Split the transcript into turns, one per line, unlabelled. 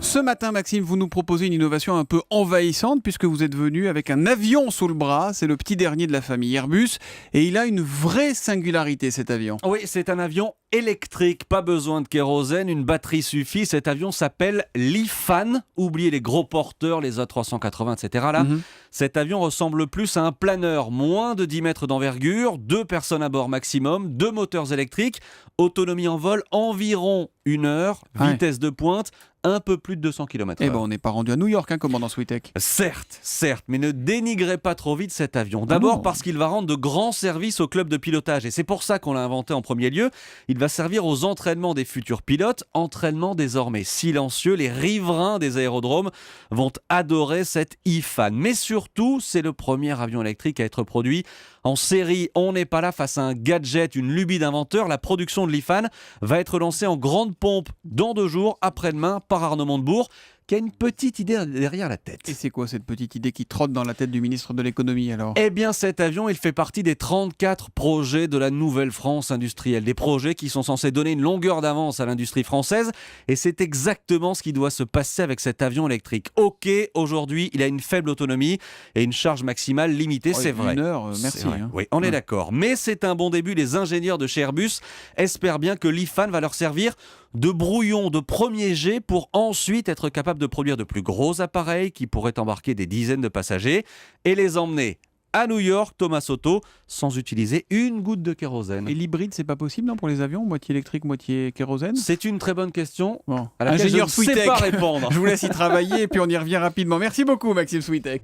Ce matin, Maxime, vous nous proposez une innovation un peu envahissante puisque vous êtes venu avec un avion sous le bras. C'est le petit dernier de la famille Airbus et il a une vraie singularité, cet avion.
Oui, c'est un avion électrique, pas besoin de kérosène, une batterie suffit. Cet avion s'appelle l'Ifan. Oubliez les gros porteurs, les A380, etc. Là, Cet avion ressemble plus à un planeur, moins de 10 mètres d'envergure, 2 personnes à bord maximum, 2 moteurs électriques, autonomie en vol environ 1 heure, vitesse de pointe, un peu plus de 200 km/h.
Eh ben, on n'est pas rendu à New York, commandant Switek.
Certes, mais ne dénigrez pas trop vite cet avion. D'abord parce qu'il va rendre de grands services au club de pilotage. Et c'est pour ça qu'on l'a inventé en premier lieu. Il va servir aux entraînements des futurs pilotes, entraînement désormais silencieux. Les riverains des aérodromes vont adorer cet Ifan. Mais surtout, c'est le premier avion électrique à être produit en série. On n'est pas là face à un gadget, une lubie d'inventeur. La production de l'Ifan va être lancée en grande pompe dans 2 jours, après-demain, par Arnaud Montebourg, qui a une petite idée derrière la tête.
Et c'est quoi cette petite idée qui trotte dans la tête du ministre de l'économie alors ?
Eh bien, cet avion, il fait partie des 34 projets de la nouvelle France industrielle. Des projets qui sont censés donner une longueur d'avance à l'industrie française. Et c'est exactement ce qui doit se passer avec cet avion électrique. Ok, aujourd'hui, il a une faible autonomie et une charge maximale limitée, c'est vrai.
1 heure, merci.
Oui, on est d'accord. Mais c'est un bon début. Les ingénieurs de chez Airbus espèrent bien que l'Ifan va leur servir de brouillon de premier jet pour ensuite être capable de produire de plus gros appareils qui pourraient embarquer des dizaines de passagers et les emmener à New York, Thomas Soto, sans utiliser une goutte de kérosène.
Et l'hybride, c'est pas possible non, pour les avions ? Moitié électrique, moitié kérosène ?
C'est une très bonne question
Bon.
à laquelle
Ingénieur
je ne sais
Switek.
pas répondre.
Je vous laisse y travailler et puis on y revient rapidement. Merci beaucoup, Maxime Switek.